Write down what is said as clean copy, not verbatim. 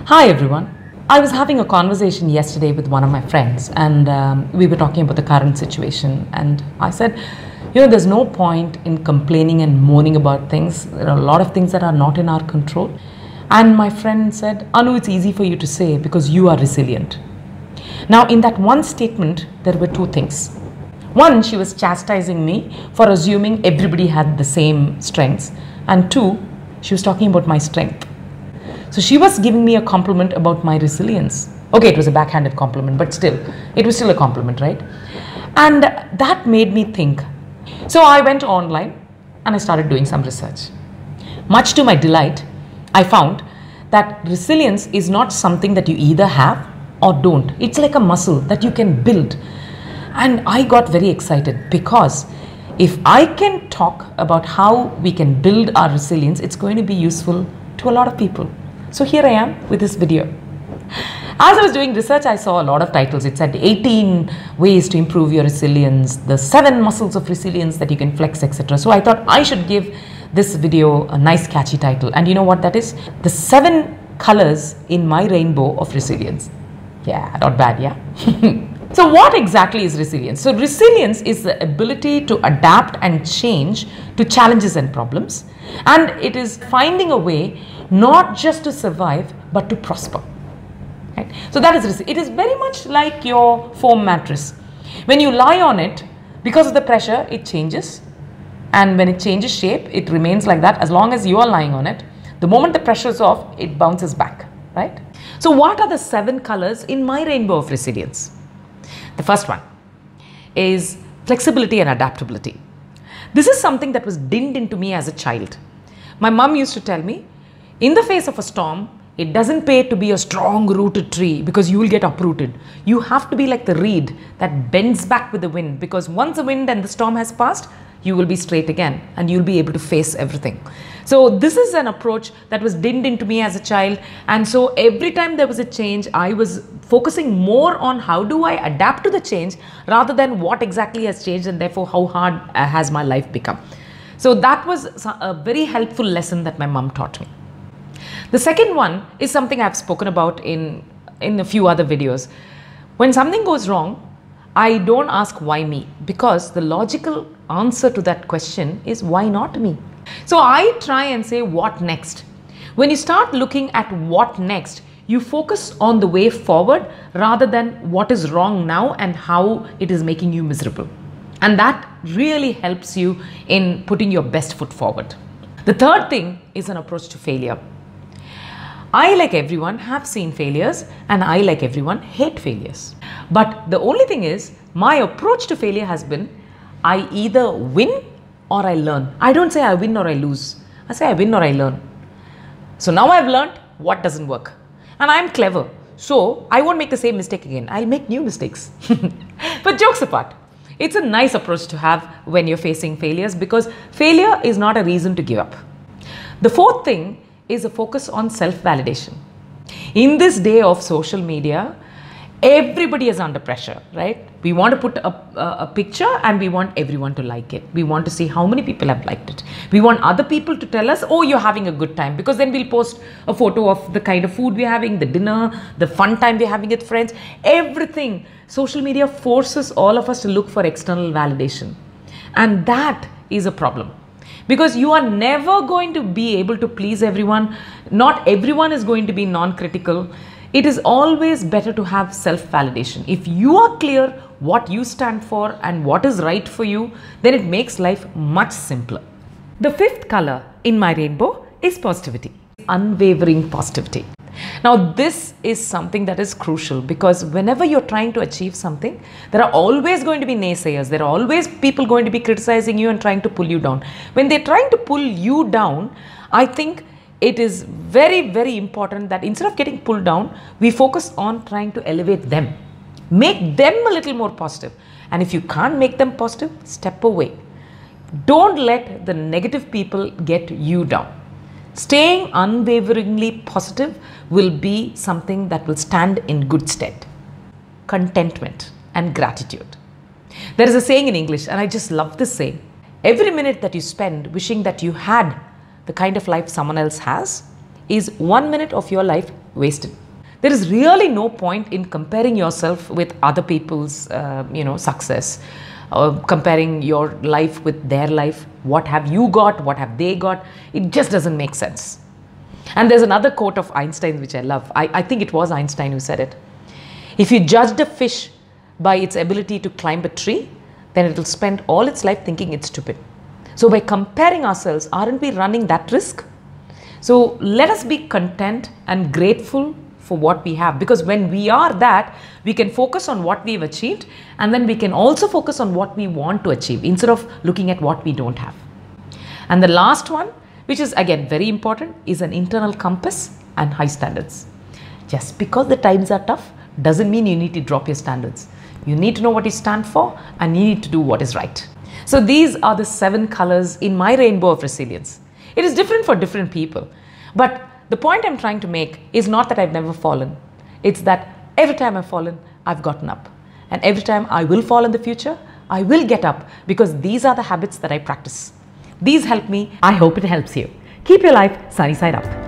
Hi everyone. I was having a conversation yesterday with one of my friends and we were talking about the current situation, and I said, there's no point in complaining and moaning about things. There are a lot of things that are not in our control. And my friend said, Anu, it's easy for you to say because you are resilient. Now in that one statement, there were two things. One, she was chastising me for assuming everybody had the same strengths. And two, she was talking about my strength. So she was giving me a compliment about my resilience. Okay, it was a backhanded compliment, but still, it was still a compliment, right? And that made me think. So I went online and I started doing some research. Much to my delight, I found that resilience is not something that you either have or don't. It's like a muscle that you can build. And I got very excited because if I can talk about how we can build our resilience, it's going to be useful to a lot of people. So here I am with this video. As I was doing research, I saw a lot of titles. It said 18 ways to improve your resilience, the 7 muscles of resilience that you can flex, etc. So I thought I should give this video a nice catchy title. And you know what that is? The 7 colors in my rainbow of resilience. Yeah, not bad, yeah? So what exactly is resilience? So resilience is the ability to adapt and change to challenges and problems. And it is finding a way not just to survive, but to prosper. Right? So that is, it is very much like your foam mattress. When you lie on it, because of the pressure, it changes. And when it changes shape, it remains like that as long as you are lying on it. The moment the pressure is off, it bounces back, right? So what are the 7 colors in my rainbow of resilience? The first one is flexibility and adaptability. This is something that was dinned into me as a child. My mom used to tell me, in the face of a storm, it doesn't pay to be a strong rooted tree because you will get uprooted. You have to be like the reed that bends back with the wind, because once the wind and the storm has passed, you will be straight again and you'll be able to face everything. So this is an approach that was dinned into me as a child. And so every time there was a change, I was focusing more on how do I adapt to the change rather than what exactly has changed and therefore how hard has my life become. So that was a very helpful lesson that my mom taught me. The second one is something I've spoken about in a few other videos. When something goes wrong, I don't ask why me, because the logical answer to that question is why not me? So I try and say what next. When you start looking at what next, you focus on the way forward rather than what is wrong now and how it is making you miserable. And that really helps you in putting your best foot forward. The third thing is an approach to failure. I, like everyone, have seen failures, and I, like everyone, hate failures. But the only thing is, my approach to failure has been, I either win or I learn. I don't say I win or I lose. I say I win or I learn. So now I've learned what doesn't work. And I'm clever. So I won't make the same mistake again. I'll make new mistakes. But jokes apart, it's a nice approach to have when you're facing failures, because failure is not a reason to give up. The fourth thing is a focus on self-validation. In this day of social media, everybody is under pressure, right? We want to put a picture and we want everyone to like it. We want to see how many people have liked it. We want other people to tell us, oh, you're having a good time, because then we'll post a photo of the kind of food we're having, the dinner, the fun time we're having with friends, everything. Social media forces all of us to look for external validation. And that is a problem. Because you are never going to be able to please everyone. Not everyone is going to be non-critical. It is always better to have self-validation. If you are clear what you stand for and what is right for you, then it makes life much simpler. The fifth color in my rainbow is positivity. Unwavering positivity. Now this is something that is crucial, because whenever you're trying to achieve something, there are always going to be naysayers. There are always people going to be criticizing you and trying to pull you down. When they're trying to pull you down, I think it is very, very important that instead of getting pulled down, we focus on trying to elevate them. Make them a little more positive. And if you can't make them positive, step away. Don't let the negative people get you down. Staying unwaveringly positive will be something that will stand in good stead. Contentment and gratitude. There is a saying in English, and I just love this saying. Every minute that you spend wishing that you had the kind of life someone else has is 1 minute of your life wasted. There is really no point in comparing yourself with other people's, success, comparing your life with their life. What have you got? What have they got? It just doesn't make sense. And there's another quote of Einstein which I love. I think it was Einstein who said it. If you judged a fish by its ability to climb a tree, then it will spend all its life thinking it's stupid. So by comparing ourselves, aren't we running that risk? So let us be content and grateful for what we have, because when we are that, we can focus on what we've achieved, and then we can also focus on what we want to achieve instead of looking at what we don't have. And the last one, which is again very important, is an internal compass and high standards. Just because the times are tough doesn't mean you need to drop your standards. You need to know what you stand for, and you need to do what is right. So these are the 7 colors in my rainbow of resilience. It is different for different people, but the point I'm trying to make is not that I've never fallen. It's that every time I've fallen, I've gotten up. And every time I will fall in the future, I will get up, because these are the habits that I practice. These help me. I hope it helps you. Keep your life sunny side up.